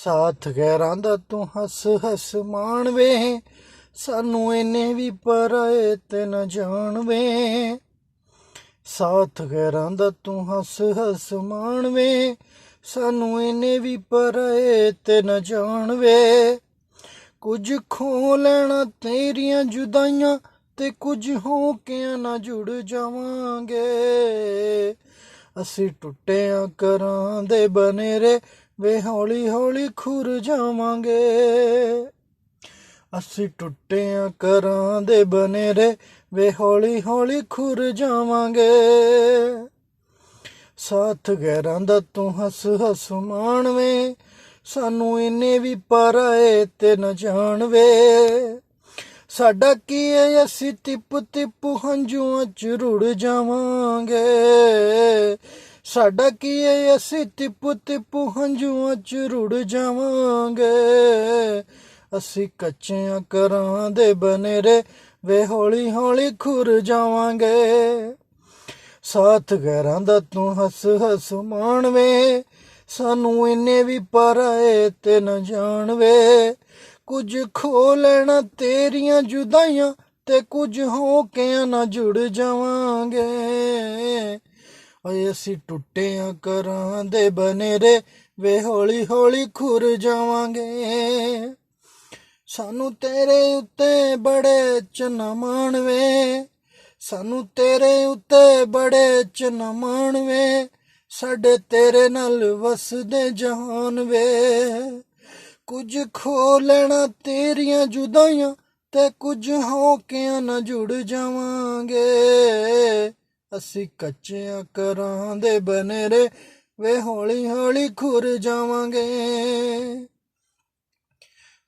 ਸਾਥ ਗੈਰਾਂ ਦਾ ਤੂੰ ਹੱਸ ਹੱਸ ਮਾਣ ਵੇ, ਸਾਨੂੰ ਇਹਨੇ ਵੀ ਪਰਾਏ ਤੇ ਨਾ ਜਾਣ ਵੇ। ਸਾਥ ਗੈਰਾਂ ਦਾ ਤੂੰ ਹੱਸ ਹੱਸ ਮਾਣ ਵੇ, ਸਾਨੂੰ ਇਹਨੇ ਵੀ ਪਰਾਏ ਤੇ ਨਾ ਜਾਣ ਵੇ। ਕੁਝ ਖੋ ਲੈਣਾ ਤੇਰੀਆਂ ਜੁਦਾਈਆਂ, ਤੇ ਕੁਝ ਹੋ ਕੇ ਨਾ ਜੁੜ ਜਾਵਾਂਗੇ। ਅਸੀਂ ਟੁੱਟਿਆਂ ਘਰਾਂ ਦੇ ਬਨੇਰੇ ਵੇ ਹੌਲੀ ਹੌਲੀ ਖੁਰ ਜਾਵਾਂਗੇ। ਅਸੀਂ ਟੁੱਟਿਆਂ ਘਰਾਂ ਦੇ ਬਨੇਰੇ ਵੇ ਹੌਲੀ ਹੌਲੀ ਖੁਰ ਜਾਵਾਂਗੇ। ਸਾਥ ਗੈਰਾਂ ਦਾ ਤੂੰ ਹੱਸ ਹੱਸ ਮਾਣ ਵੇ, ਸਾਨੂੰ ਇਹਨੇ ਵੀ ਪਰਾਏ ਤੇ ਨਾ ਜਾਣ ਵੇ। ਸਾਡਾ ਕੀ ਏ ਅਸੀਂ ਤਿਪ ਤਿਪ ਹੰਝੂਆਂ ਚ ਰੁੜ ਜਾਵਾਂਗੇ। ਸਾਡਾ ਕੀ ਏ ਅਸੀਂ ਤਿਪ ਤਿਪ ਹੰਝੂਆਂ ਚ ਰੁੜ ਜਾਵਾਂਗੇ। ਅਸੀਂ ਕੱਚਿਆਂ ਘਰਾਂ ਦੇ ਬਨੇਰੇ ਵੇ ਹੌਲੀ ਹੌਲੀ ਖੁਰ ਜਾਵਾਂਗੇ। ਸਾਥ ਗੈਰਾਂ ਦਾ ਤੂੰ ਹੱਸ ਹੱਸ ਮਾਣ ਵੇ, ਸਾਨੂੰ ਇਹਨੇ ਵੀ ਪਰਾਏ ਤੇ ਨਾ ਜਾਣ ਵੇ। ਕੁਝ ਖੋ ਲੈਣਾ ਤੇਰੀਆਂ ਜੁਦਾਈਆਂ, ਤੇ ਕੁਝ ਹੋ ਕੇ ਨਾ ਜੁੜ ਜਾਵਾਂਗੇ। ਓਏ ਅਸੀਂ ਟੁੱਟਿਆਂ ਘਰਾਂ ਦੇ ਬਨੇਰੇ ਵੇ ਹੌਲੀ ਹੌਲੀ ਖੁਰ ਜਾਵਾਂਗੇ। ਸਾਨੂੰ ਤੇਰੇ ਉੱਤੇ ਬੜੇ ਚੰਨਾ ਮਾਣ ਵੇ, ਸਾਨੂੰ ਤੇਰੇ ਉੱਤੇ ਬੜੇ ਚੰਨਾ ਮਾਣ ਵੇ। ਸਾਡੇ ਤੇਰੇ ਨਾਲ ਵਸਦੇ ਜਹਾਨ ਵੇ। ਕੁਝ ਖੋ ਲੈਣਾ ਤੇਰੀਆਂ ਜੁਦਾਈਆਂ, ਤੇ ਕੁਝ ਹੋ ਕੇ ਨਾ ਜੁੜ ਜਾਵਾਂਗੇ। ਅਸੀਂ ਕੱਚਿਆਂ ਘਰਾਂ ਦੇ ਬਨੇਰੇ ਵੇ ਹੌਲੀ ਹੌਲੀ ਖੁਰ ਜਾਵਾਂਗੇ।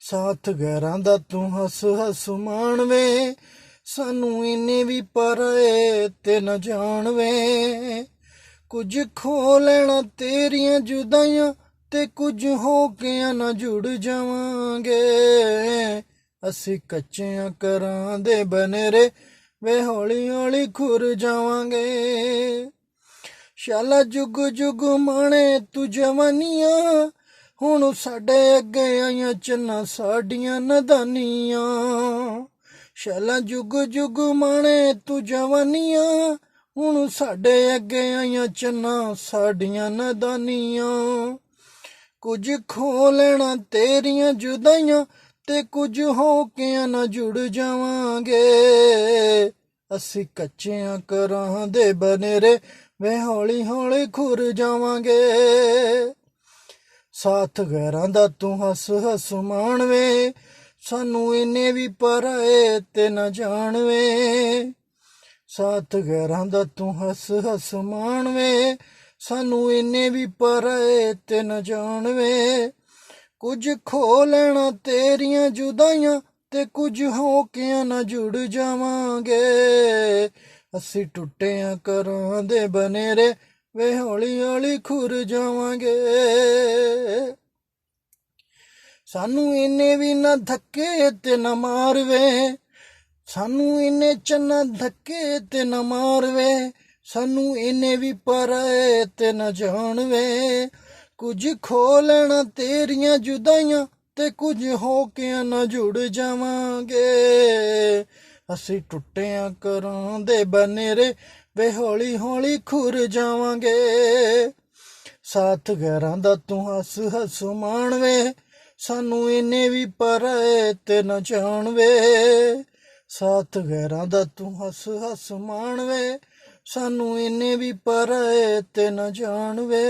ਸਾਥ ਗੈਰਾਂ ਦਾ ਤੂੰ ਹੱਸ ਹੱਸ ਮਾਣ ਵੇ, ਸਾਨੂੰ ਇਹਨੇ ਵੀ ਪਰਾਏ ਤੇ ਨਾ ਜਾਣ ਵੇ। ਕੁਝ ਖੋ ਲੈਣਾ ਤੇਰੀਆਂ ਜੁਦਾਈਆਂ, ਤੇ ਕੁਝ ਹੋ ਕੇ ਨਾ ਜੁੜ ਜਾਵਾਂਗੇ। ਅਸੀਂ ਕੱਚਿਆਂ ਘਰਾਂ ਦੇ ਬਨੇਰੇ ਵੇ ਹੌਲੀ ਹੌਲੀ ਖੁਰ ਜਾਵਾਂਗੇ। ਸ਼ਾਲਾ ਜੁਗ ਜੁਗ ਮਾਣੇ ਤੂੰ ਜਵਾਨੀਆਂ, ਹੁਣ ਸਾਡੇ ਅੱਗੇ ਆਈਆਂ ਚੰਨਾ ਸਾਡੀਆਂ ਨਦਾਨੀਆਂ। ਸ਼ਾਲਾ ਜੁਗ ਜੁਗ ਮਾਣੇ ਤੂੰ ਜਵਾਨੀਆਂ, ਹੁਣ ਸਾਡੇ ਅੱਗੇ ਆਈਆਂ ਚੰਨਾ ਸਾਡੀਆਂ ਨਦਾਨੀਆਂ। ਕੁਝ ਖੋ ਲੈਣਾ ਤੇਰੀਆਂ ਜੁਦਾਈਆਂ, ਤੇ ਕੁਝ ਹੋ ਕੇ ਨਾ ਜੁੜ ਜਾਵਾਂਗੇ। ਅਸੀਂ ਕੱਚਿਆਂ ਘਰਾਂ ਦੇ ਬਨੇਰੇ ਵੇ ਹੌਲੀ ਹੌਲੀ ਖੁਰ ਜਾਵਾਂਗੇ। ਸਾਥ ਗੈਰਾਂ ਦਾ ਤੂੰ ਹੱਸ ਹੱਸ ਮਾਣ ਵੇ, ਸਾਨੂੰ ਇਹਨੇ ਵੀ ਪਰਾਏ ਤੇ ਨਾ ਜਾਣ ਵੇ। ਸਾਥ ਗੈਰਾਂ ਦਾ ਤੂੰ ਹੱਸ ਹੱਸ ਮਾਣ ਵੇ, ਸਾਨੂੰ ਇਹਨੇ ਵੀ ਪਰਾਏ ਤੇ ਨਾ ਜਾਣ ਵੇ। ਕੁਝ ਖੋ ਲੈਣਾ ਤੇਰੀਆਂ ਜੁਦਾਈਆਂ, ਤੇ ਕੁਝ ਹੋ ਕੇ ਨਾ ਜੁੜ ਜਾਵਾਂਗੇ। ਅਸੀਂ ਟੁੱਟਿਆਂ ਘਰਾਂ ਦੇ ਬਨੇਰੇ ਵੇ ਹੌਲੀ ਹੌਲੀ ਖੁਰ ਜਾਵਾਂਗੇ। ਸਾਨੂੰ ਇਹਨੇ ਵੀ ਨਾ ਧੱਕੇ ਤੇ ਨਾ ਮਾਰ ਵੇ, ਸਾਨੂੰ ਇਹਨੇ ਚੰਨਾ ਧੱਕੇ ਤੇ ਨਾ ਮਾਰ ਵੇ। ਸਾਨੂੰ ਇਹਨੇ ਵੀ ਪਰਾਏ ਤੇ ਨਾ ਜਾਣ ਵੇ। ਕੁਝ ਖੋ ਲੈਣਾ ਤੇਰੀਆਂ ਜੁਦਾਈਆਂ, ਤੇ ਕੁਝ ਹੋ ਕੇ ਨਾ ਜੁੜ ਜਾਵਾਂਗੇ। ਅਸੀਂ ਟੁੱਟਿਆਂ ਘਰਾਂ ਦੇ ਬਨੇਰੇ ਵੇ ਹੌਲੀ ਹੌਲੀ ਖੁਰ ਜਾਵਾਂਗੇ। ਸਾਥ ਗੈਰਾਂ ਦਾ ਤੂੰ ਹੱਸ ਹੱਸ ਮਾਣ ਵੇ, ਸਾਨੂੰ ਇਹਨੇ ਵੀ ਪਰਾਏ ਤੇ ਨਾ ਜਾਣ ਵੇ। ਸਾਥ ਗੈਰਾਂ ਦਾ ਤੂੰ ਹੱਸ ਹੱਸ ਮਾਣ ਵੇ, ਸਾਨੂੰ ਇਹਨੇ ਵੀ ਪਰਾਏ ਤੇ ਨਾ ਜਾਣ ਵੇ।